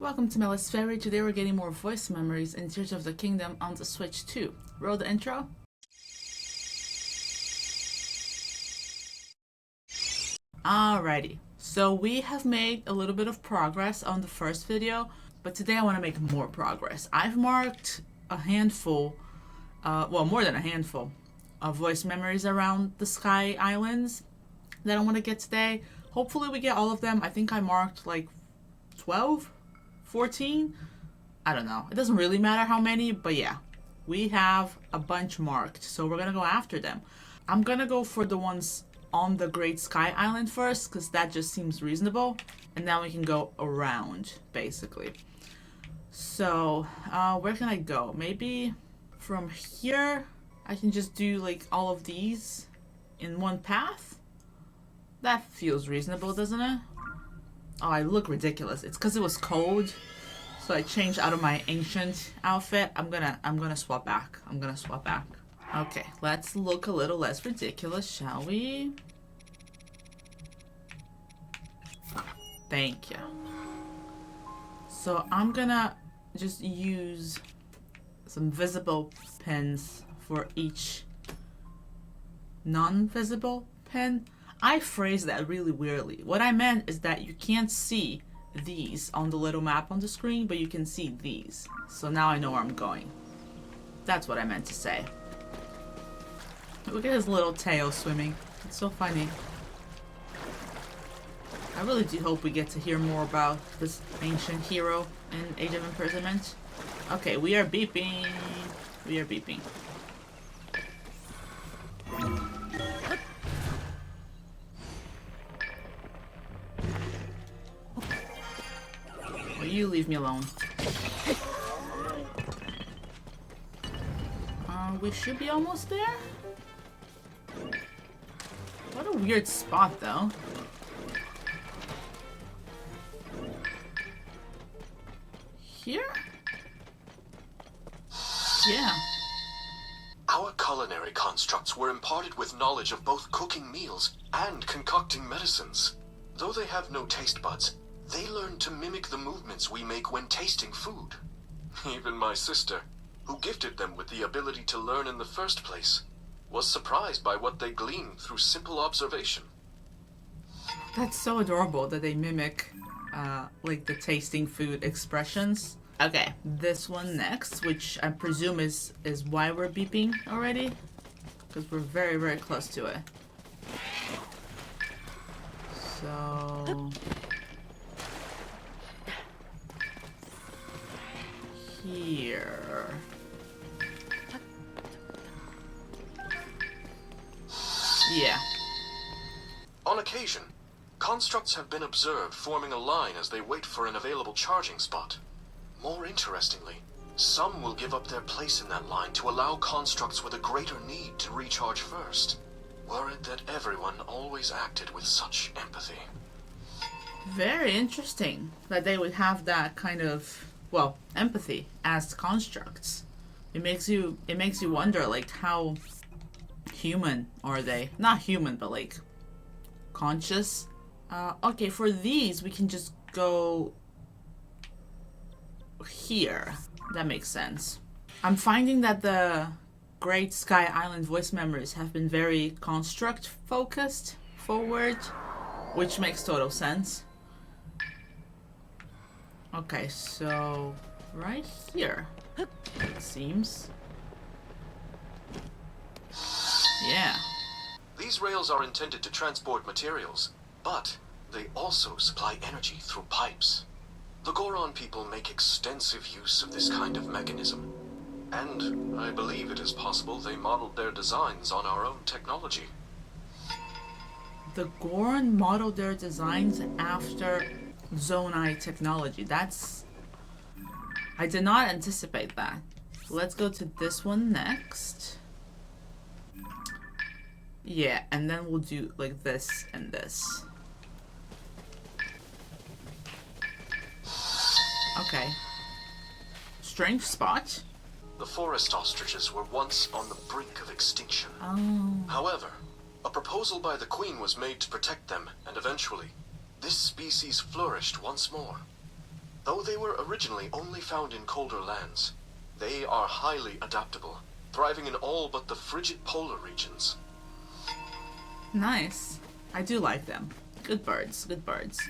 Welcome to Melis Ferry. Today we're getting more voice memories in Tears of the Kingdom on the Switch 2. Roll the intro. Alrighty, so we have made a little bit of progress on the first video, but today I want to make more progress. I've marked a handful, well, more than a handful of voice memories around the Sky Islands that I want to get today. Hopefully we get all of them. I think I marked like 12, 14. I don't know. It doesn't really matter how many, but yeah, we have a bunch marked, so we're gonna go after them. I'm gonna go for the ones on the Great Sky Island first, because that just seems reasonable, and then we can go around, basically. So, where can I go? Maybe from here, I can just do like all of these in one path? That feels reasonable, doesn't it? Oh, I look ridiculous. It's because it was cold, so I changed out of my ancient outfit. I'm gonna swap back. Okay, let's look a little less ridiculous, shall we? Thank you. So I'm gonna just use some visible pins for each non-visible pin. I phrased that really weirdly. What I meant is that you can't see these on the little map on the screen, but you can see these. So now I know where I'm going. That's what I meant to say. Look at his little tail swimming. It's so funny. I really do hope we get to hear more about this ancient hero in Age of Imprisonment. Okay, we are beeping. We are beeping. Well, you leave me alone. We should be almost there? What a weird spot, though. Here? Yeah. Our culinary constructs were imparted with knowledge of both cooking meals and concocting medicines. Though they have no taste buds, they learn to mimic the movements we make when tasting food. Even my sister, who gifted them with the ability to learn in the first place, was surprised by what they gleaned through simple observation. That's so adorable that they mimic, like the tasting food expressions. Okay, this one next, which I presume is why we're beeping already, because we're very, very close to it. So... here... yeah. On occasion, constructs have been observed forming a line as they wait for an available charging spot. More interestingly, some will give up their place in that line to allow constructs with a greater need to recharge first. Were it that everyone always acted with such empathy. Very interesting that they would have that kind of, well, empathy as constructs. It makes you wonder, like, how human are they? Not human, but like conscious. Okay, for these we can just go here. That makes sense. I'm finding that the Great Sky Island voice memories have been very construct focused forward, which makes total sense. Okay, so right here, it seems. Yeah. These rails are intended to transport materials, but they also supply energy through pipes. The Goron people make extensive use of this kind of mechanism, and I believe it is possible they modeled their designs on our own technology. The Goron modeled their designs after Zonai technology. That's... I did not anticipate that. Let's go to this one next. Yeah, and then we'll do like this and this. Okay. Strange spot. The forest ostriches were once on the brink of extinction. Oh. However, a proposal by the Queen was made to protect them, and eventually, this species flourished once more. Though they were originally only found in colder lands, they are highly adaptable, thriving in all but the frigid polar regions. Nice. I do like them. Good birds, good birds.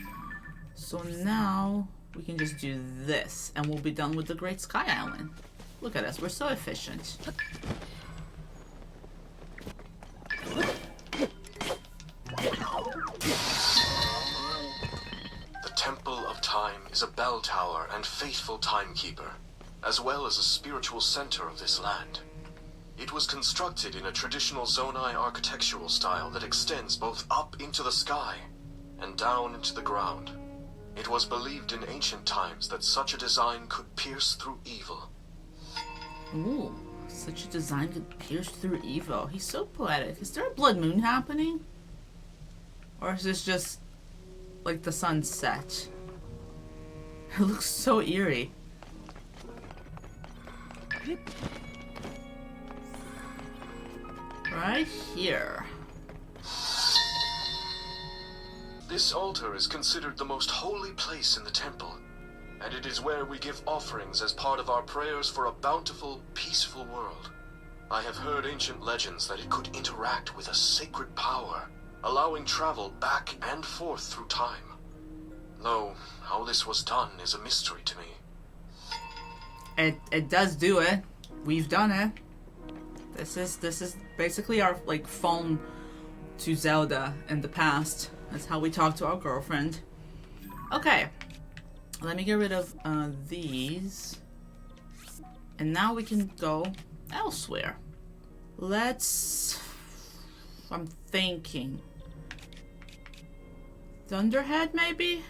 So now we can just do this and we'll be done with the Great Sky Island. Look at us, we're so efficient. The Temple of Time is a bell tower and faithful timekeeper, as well as a spiritual center of this land. It was constructed in a traditional Zonai architectural style that extends both up into the sky and down into the ground. It was believed in ancient times that such a design could pierce through evil. Ooh, such a design could pierce through evil. He's so poetic. Is there a blood moon happening? Or is this just like the sunset? It looks so eerie. Right here. This altar is considered the most holy place in the temple, and it is where we give offerings as part of our prayers for a bountiful, peaceful world. I have heard ancient legends that it could interact with a sacred power, allowing travel back and forth through time. Though, how this was done is a mystery to me. It does do it. We've done it. This is basically our like phone to Zelda in the past. That's how we talk to our girlfriend. Okay, let me get rid of these, and now we can go elsewhere. I'm thinking Thunderhead, maybe?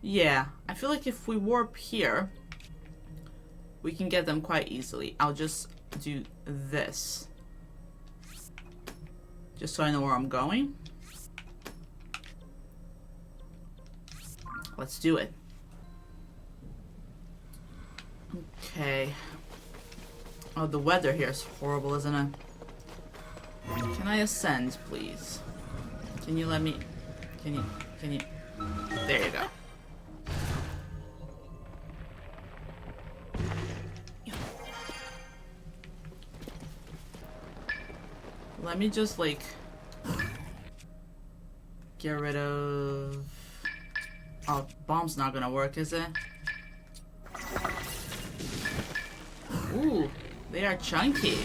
Yeah, I feel like if we warp here, we can get them quite easily. I'll just do this, just so I know where I'm going. Let's do it. Okay. Oh, the weather here is horrible, isn't it? Can I ascend, please? Can you let me... Can you... There you go. Let me just, like... get rid of... Oh, bomb's not gonna work, is it? Ooh, they are chunky.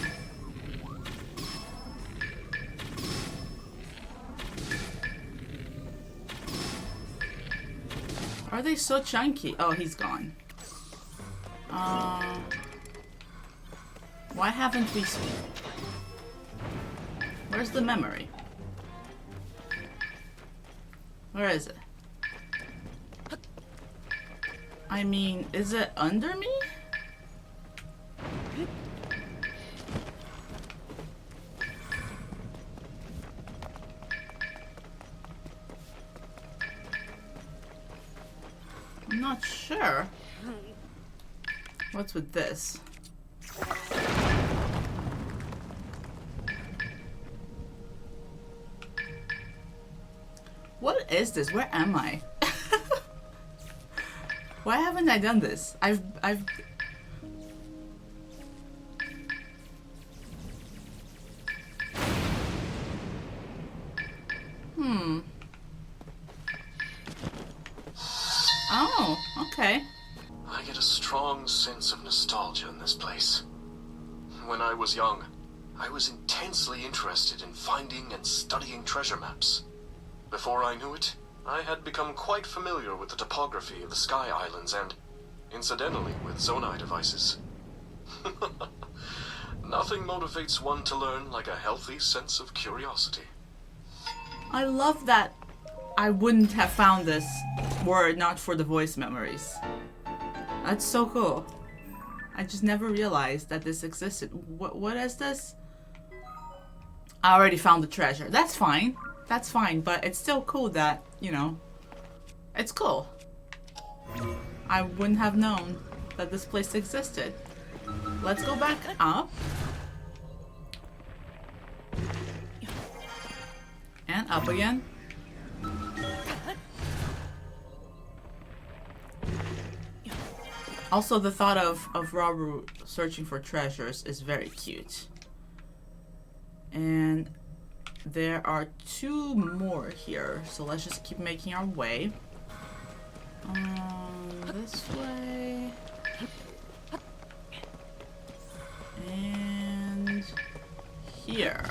Are they so chunky? Oh, he's gone. Why haven't we... Where's the memory? Where is it? I mean, is it under me? I'm not sure. What's with this? What is this? Where am I? Why haven't I done this? I've Oh, okay. I get a strong sense of nostalgia in this place. When I was young, I was intensely interested in finding and studying treasure maps. Before I knew it, I had become quite familiar with the topography of the Sky Islands and, incidentally, with Zonai devices. Nothing motivates one to learn like a healthy sense of curiosity. I love that I wouldn't have found this were it not for the voice memories. That's so cool. I just never realized that this existed. What is this? I already found the treasure. That's fine. That's fine, but it's still cool that, you know, it's cool. I wouldn't have known that this place existed. Let's go back up. And up again. Also, the thought of Rauru searching for treasures is very cute. And there are 2 more here, so let's just keep making our way. This way. And here.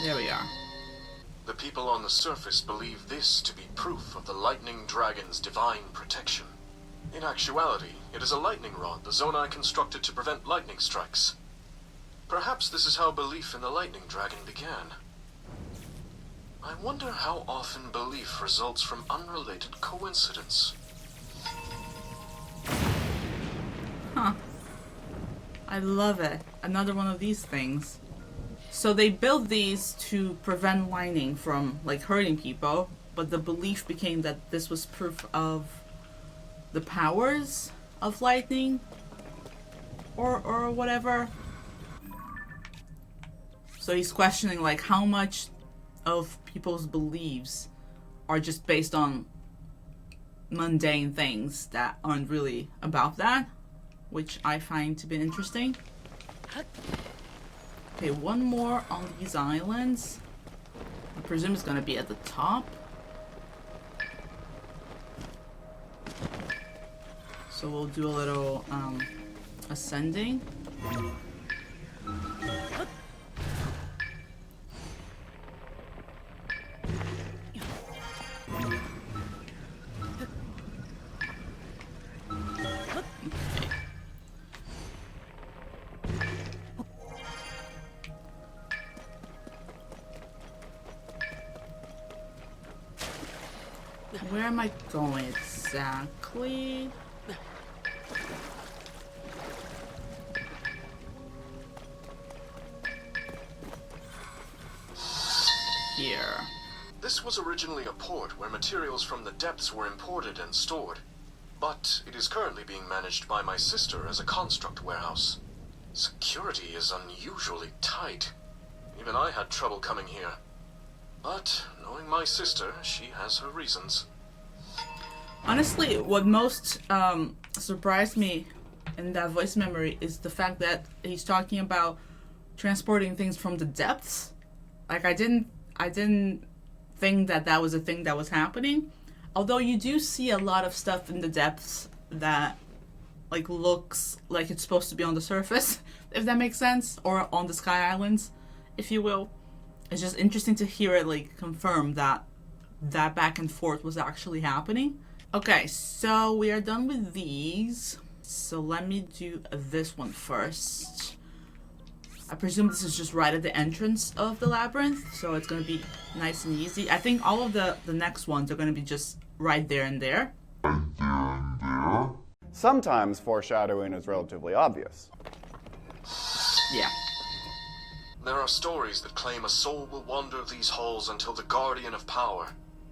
There we are. The people on the surface believe this to be proof of the lightning dragon's divine protection. In actuality, it is a lightning rod the Zonai constructed to prevent lightning strikes. Perhaps this is how belief in the lightning dragon began. I wonder how often belief results from unrelated coincidence. Huh. I love it. Another one of these things. So they built these to prevent lightning from, like, hurting people, but the belief became that this was proof of the powers of lightning or whatever. So he's questioning, like, how much of people's beliefs are just based on mundane things that aren't really about that, which I find to be interesting. Okay, 1 more on these islands. I presume it's gonna be at the top. So we'll do a little ascending. Where am I going exactly? Here. This was originally a port where materials from the depths were imported and stored, but it is currently being managed by my sister as a construct warehouse. Security is unusually tight. Even I had trouble coming here. But knowing my sister, she has her reasons. Honestly, what most surprised me in that voice memory is the fact that he's talking about transporting things from the depths. Like, I didn't think that that was a thing that was happening. Although you do see a lot of stuff in the depths that, like, looks like it's supposed to be on the surface, if that makes sense, or on the Sky Islands, if you will. It's just interesting to hear it, like, confirm that that back and forth was actually happening. Okay, so we are done with these. So let me do this one first. I presume this is just right at the entrance of the labyrinth, so it's going to be nice and easy. I think all of the next ones are going to be just right there and there. Sometimes foreshadowing is relatively obvious. Yeah. There are stories that claim a soul will wander these halls until the Guardian of Power,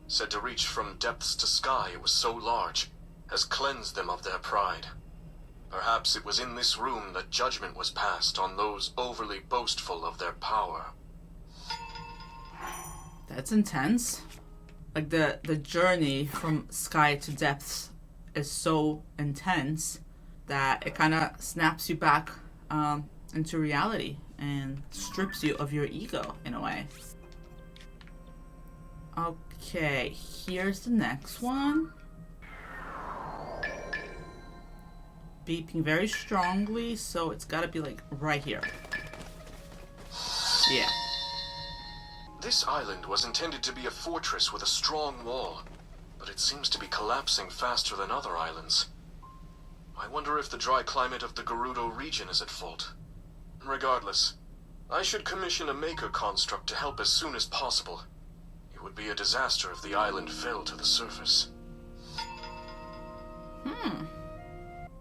said to reach from depths to sky it was so large, has cleansed them of their pride. Perhaps it was in this room that judgment was passed on those overly boastful of their power. That's intense. Like, the journey from sky to depths is so intense that it kind of snaps you back into reality and strips you of your ego in a way. Okay, here's the next one. Beeping very strongly, so it's gotta be like right here. Yeah. This island was intended to be a fortress with a strong wall, but it seems to be collapsing faster than other islands. I wonder if the dry climate of the Gerudo region is at fault. Regardless, I should commission a maker construct to help as soon as possible. It would be a disaster if the island fell to the surface.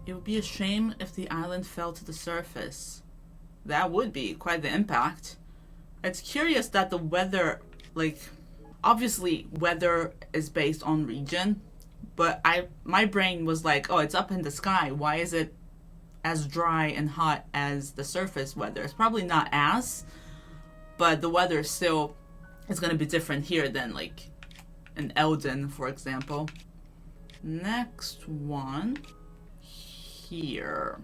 It would be a shame if the island fell to the surface. That would be quite the impact. It's curious that the weather, like, obviously weather is based on region, but my brain was like, oh, it's up in the sky. Why is it as dry and hot as the surface weather? It's probably not as, but the weather still is going to be different here than, like, in Eldon, for example. Next one here.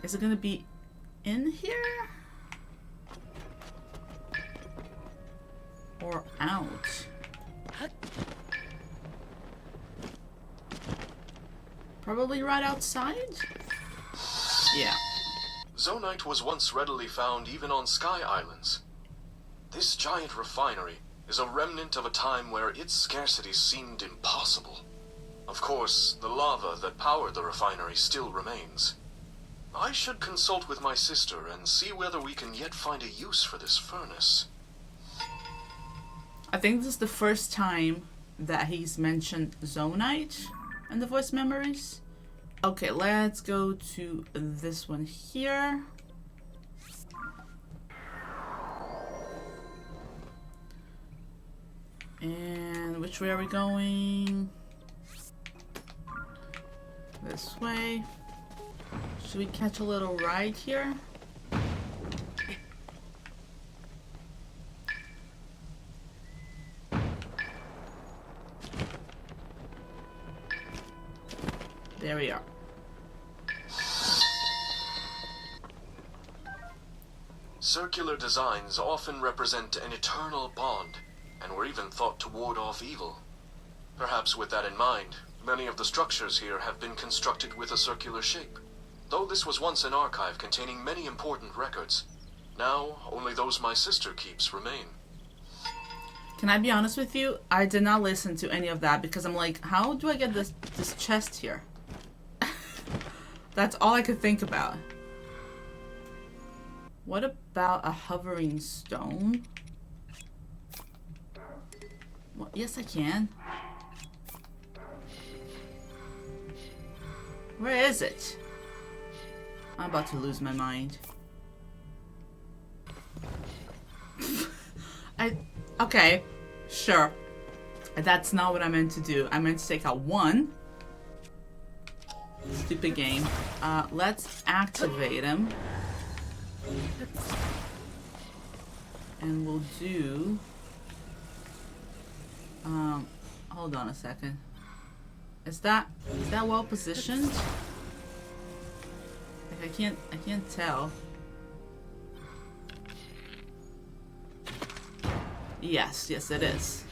Is it gonna be in here? Or out? Probably right outside? Yeah. Zonite was once readily found even on Sky Islands. This giant refinery is a remnant of a time where its scarcity seemed impossible. Of course, the lava that powered the refinery still remains. I should consult with my sister and see whether we can yet find a use for this furnace. I think this is the first time that he's mentioned Zonite in the voice memories. Okay, let's go to this one here. And which way are we going? This way. Should we catch a little ride here? There we are. Circular designs often represent an eternal bond, and were even thought to ward off evil. Perhaps with that in mind, many of the structures here have been constructed with a circular shape. Though this was once an archive containing many important records, now only those my sister keeps remain. Can I be honest with you? I did not listen to any of that because I'm like, how do I get this chest here? That's all I could think about. What about a hovering stone? Well, yes, I can. Where is it? I'm about to lose my mind. Okay, sure. That's not what I meant to do. I meant to take out one. Stupid game. Let's activate him. And we'll do... hold on a second. Is that well positioned? Like I can't tell. Yes, it is.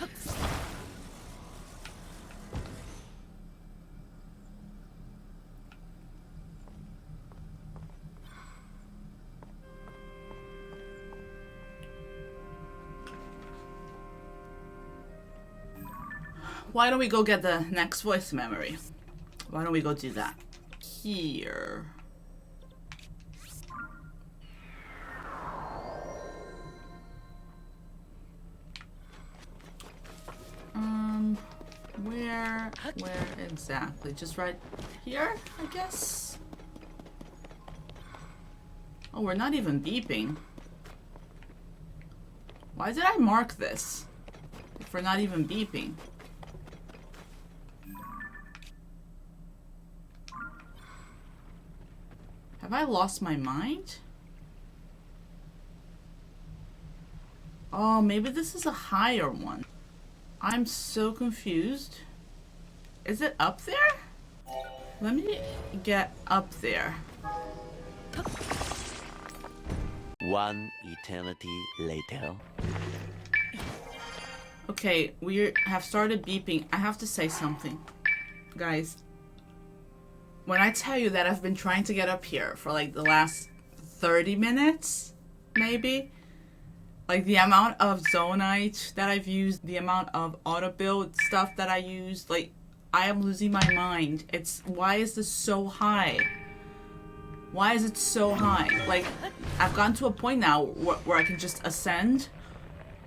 Why don't we go get the next voice memory? Why don't we go do that? Here. Where exactly? Just right here, I guess? Oh, we're not even beeping. Why did I mark this? If we're not even beeping. Have I lost my mind? Oh, maybe this is a higher one. I'm so confused. Is it up there? Let me get up there. One eternity later. Okay, we have started beeping. I have to say something. Guys, when I tell you that I've been trying to get up here for like the last 30 minutes, maybe, like the amount of Zonite that I've used, the amount of auto build stuff that I used, like I am losing my mind. Why is this so high? Why is it so high? Like, I've gotten to a point now where I can just ascend,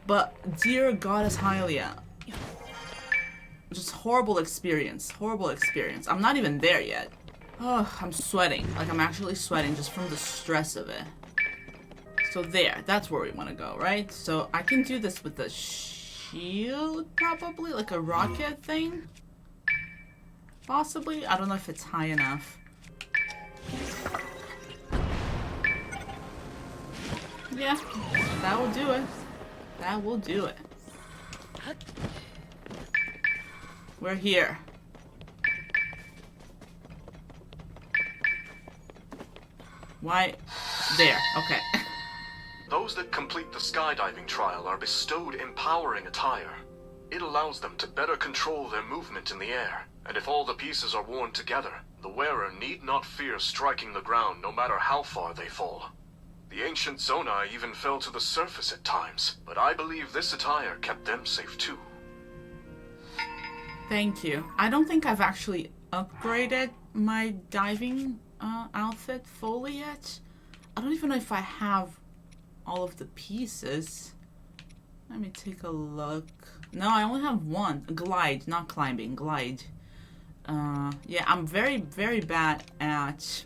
but dear Goddess Hylia, just horrible experience, horrible experience. I'm not even there yet. Oh, I'm sweating. Like, I'm actually sweating just from the stress of it. So there, that's where we want to go, right? So I can do this with the shield, probably, like a rocket thing. Possibly, I don't know if it's high enough. Yeah, that will do it. That will do it. We're here. Why? There. Okay. Those that complete the skydiving trial are bestowed empowering attire. It allows them to better control their movement in the air, and if all the pieces are worn together, the wearer need not fear striking the ground no matter how far they fall. The ancient Zonai even fell to the surface at times, but I believe this attire kept them safe too. Thank you. I don't think I've actually upgraded my diving outfit fully yet. I don't even know if I have all of the pieces. Let me take a look. No, I only have one. Glide, not climbing. Glide. Yeah, I'm very, very bad at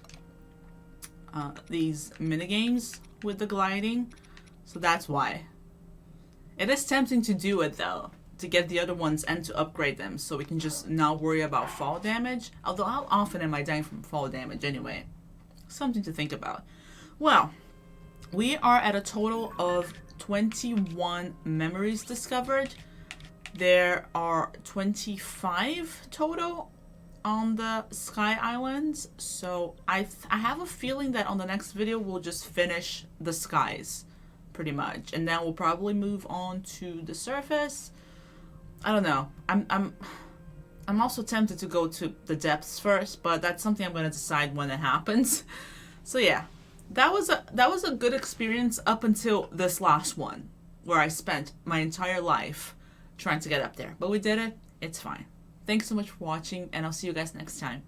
these minigames with the gliding. So that's why. It is tempting to do it though, to get the other ones and to upgrade them so we can just not worry about fall damage. Although how often am I dying from fall damage anyway? Something to think about. Well, we are at a total of 21 memories discovered. There are 25 total on the Sky Islands. So I have a feeling that on the next video we'll just finish the skies pretty much. And then we'll probably move on to the surface. I don't know. I'm also tempted to go to the depths first, but that's something I'm going to decide when it happens. So yeah, that was a good experience up until this last one, where I spent my entire life trying to get up there. But we did it. It's fine. Thanks so much for watching, and I'll see you guys next time.